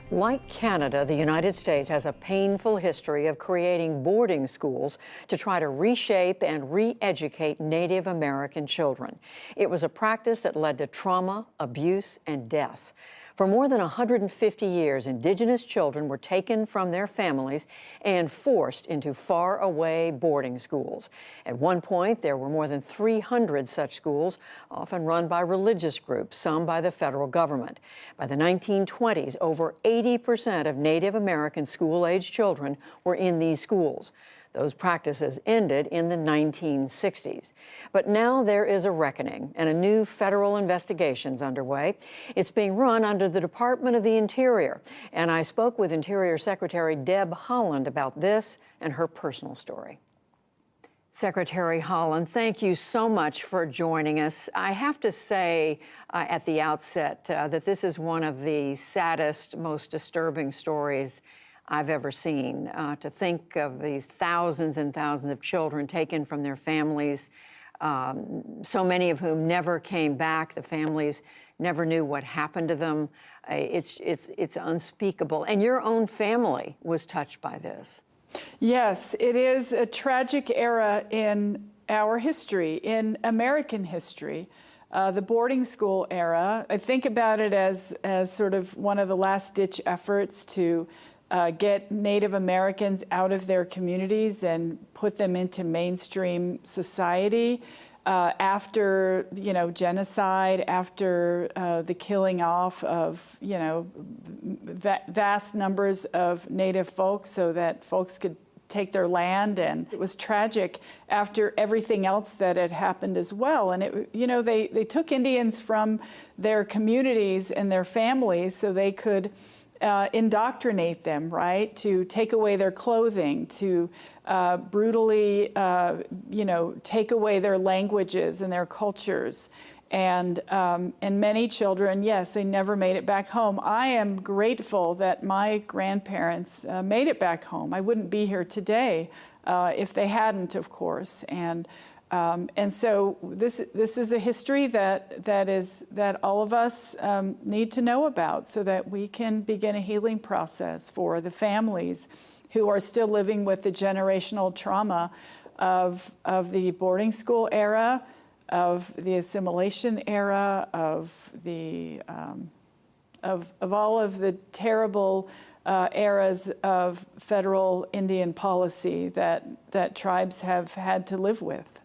Like Canada, the United States has a painful history of creating boarding schools to try to reshape and re-educate Native American children. It was a practice that led to trauma, abuse, and deaths. For more than 150 years, Indigenous children were taken from their families and forced into faraway boarding schools. At one point, there were more than 300 such schools, often run by religious groups, some by the federal government. By the 1920s, over 80% of Native American school-age children were in these schools. Those practices ended in the 1960s. But now there is a reckoning, and a new federal investigation's underway. It's being run under the Department of the Interior, and I spoke with Interior Secretary Deb Haaland about this and her personal story. Secretary Haaland, thank you so much for joining us. I have to say at the outset that this is one of the saddest, most disturbing stories I've ever seen. To think of these thousands and thousands of children taken from their families, so many of whom never came back. The families never knew what happened to them. It's unspeakable. And your own family was touched by this. Yes, it is a tragic era in our history, in American history. The boarding school era. I think about it as sort of one of the last-ditch efforts to get Native Americans out of their communities and put them into mainstream society after, genocide, after the killing off of, vast numbers of Native folks so that folks could take their land. And it was tragic after everything else that had happened as well. And they took Indians from their communities and their families so they could indoctrinate them, right? To take away their clothing, to brutally, take away their languages and their cultures. And many children, yes, they never made it back home. I am grateful that my grandparents made it back home. I wouldn't be here today if they hadn't, of course. And so this is a history that all of us need to know about so that we can begin a healing process for the families who are still living with the generational trauma of the boarding school era, of the assimilation era, of all of the terrible eras of federal Indian policy that tribes have had to live with.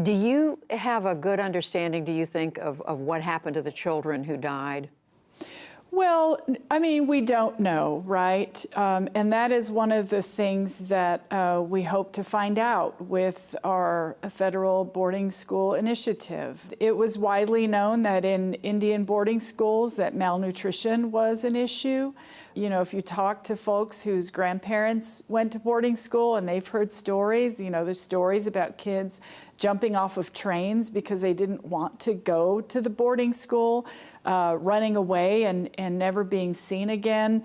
Do you have a good understanding, do you think, of what happened to the children who died? Well, I mean, we don't know, right? And that is one of the things that we hope to find out with our federal boarding school initiative. It was widely known that in Indian boarding schools that malnutrition was an issue. If you talk to folks whose grandparents went to boarding school and they've heard stories, there's stories about kids jumping off of trains because they didn't want to go to the boarding school, running away and never being seen again.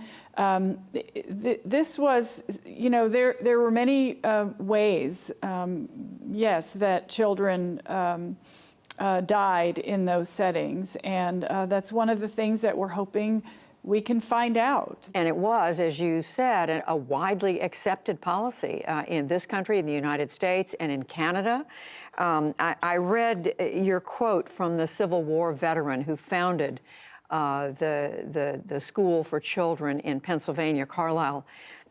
This was, there were many ways, yes, that children died in those settings. And that's one of the things that we're hoping we can find out. And it was, as you said, a widely accepted policy in this country, in the United States, and in Canada. I read your quote from the Civil War veteran who founded the school for children in Pennsylvania, Carlisle,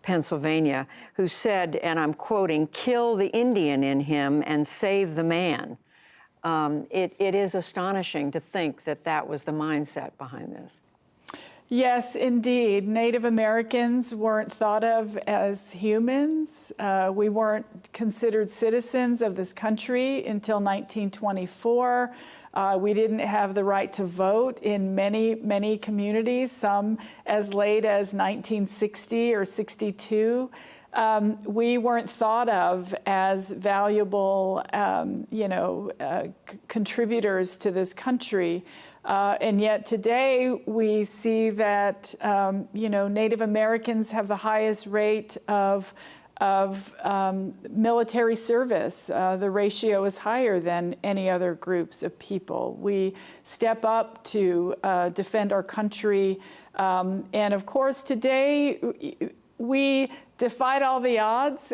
Pennsylvania, who said, and I'm quoting, "Kill the Indian in him and save the man." It is astonishing to think that that was the mindset behind this. Yes, indeed. Native Americans weren't thought of as humans. We weren't considered citizens of this country until 1924. We didn't have the right to vote in many, many communities, some as late as 1960 or 62. We weren't thought of as valuable, contributors to this country. And yet today we see that, Native Americans have the highest rate of of military service. The ratio is higher than any other groups of people. We step up to defend our country. And of course, today, we defied all the odds.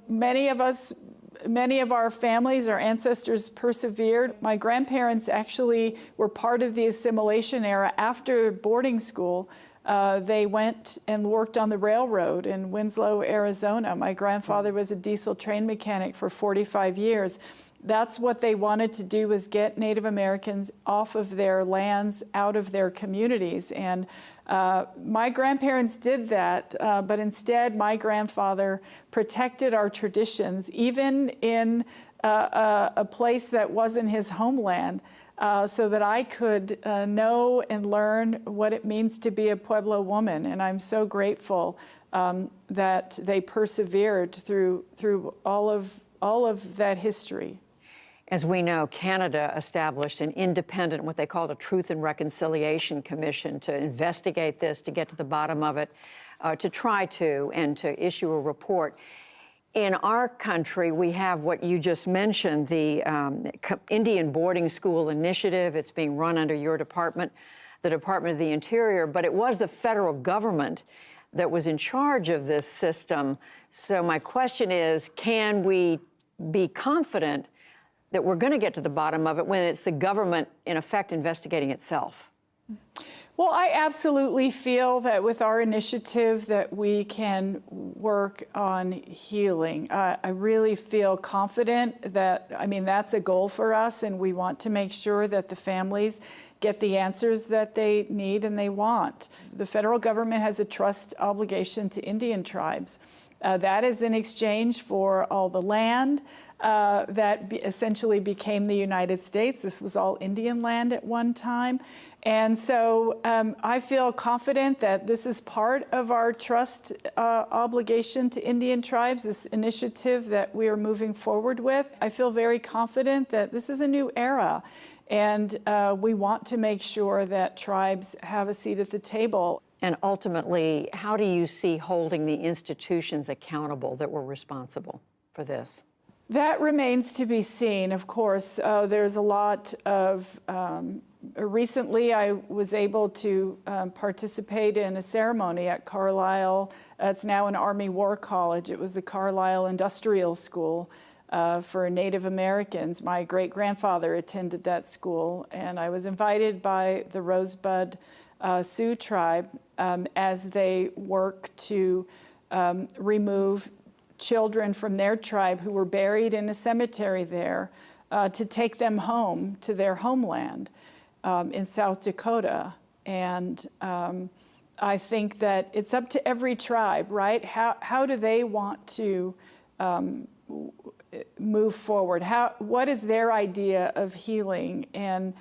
Many of our families, our ancestors persevered. My grandparents actually were part of the assimilation era. After boarding school, they went and worked on the railroad in Winslow, Arizona. My grandfather was a diesel train mechanic for 45 years. That's what they wanted to do, was get Native Americans off of their lands, out of their communities. And my grandparents did that, but instead my grandfather protected our traditions, even in a place that wasn't his homeland, so that I could know and learn what it means to be a Pueblo woman. And I'm so grateful that they persevered through all of that history. As we know, Canada established an independent, what they called a Truth and Reconciliation Commission, to investigate this, to get to the bottom of it, to try to, and to issue a report. In our country, we have what you just mentioned, the Indian Boarding School Initiative. It's being run under your department, the Department of the Interior, but it was the federal government that was in charge of this system. So my question is, can we be confident that we're going to get to the bottom of it when it's the government, in effect, investigating itself? Well, I absolutely feel that with our initiative that we can work on healing. I really feel confident that, I mean, that's a goal for us, and we want to make sure that the families get the answers that they need and they want. The federal government has a trust obligation to Indian tribes. That is in exchange for all the land that essentially became the United States. This was all Indian land at one time. And so I feel confident that this is part of our trust obligation to Indian tribes, this initiative that we are moving forward with. I feel very confident that this is a new era, and we want to make sure that tribes have a seat at the table. And ultimately, how do you see holding the institutions accountable that were responsible for this? That remains to be seen. Of course, there's a lot of recently, I was able to participate in a ceremony at Carlisle. It's now an Army War College. It was the Carlisle Industrial School for Native Americans. My great-grandfather attended that school, and I was invited by the Rosebud Sioux tribe as they work to remove children from their tribe who were buried in a cemetery there, to take them home to their homeland in South Dakota. And I think that it's up to every tribe, right? How do they want to move forward? What is their idea of healing, and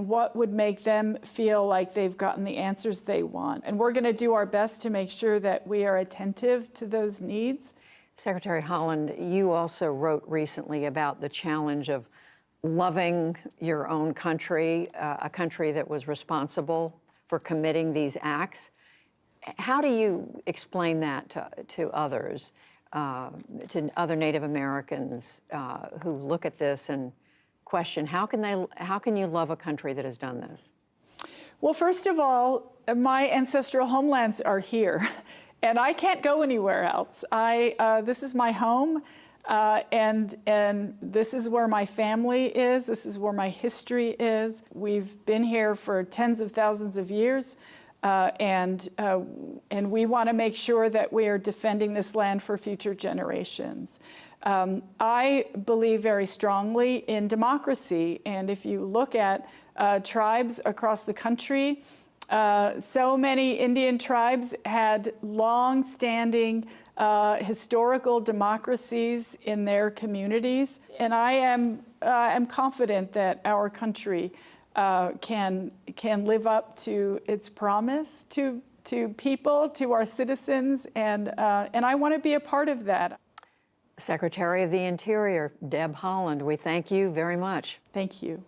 what would make them feel like they've gotten the answers they want? And we're going to do our best to make sure that we are attentive to those needs. Secretary Haaland, you also wrote recently about the challenge of loving your own country, a country that was responsible for committing these acts. How do you explain that to others, to other Native Americans who look at this and question, how can you love a country that has done this? Well, first of all, my ancestral homelands are here, and I can't go anywhere else. This is my home, and this is where my family is. This is where my history is. We've been here for tens of thousands of years, and we want to make sure that we are defending this land for future generations. I believe very strongly in democracy, and if you look at tribes across the country, so many Indian tribes had long-standing historical democracies in their communities, and I am confident that our country can live up to its promise to people, to our citizens, and I want to be a part of that. Secretary of the Interior, Deb Haaland, we thank you very much. Thank you.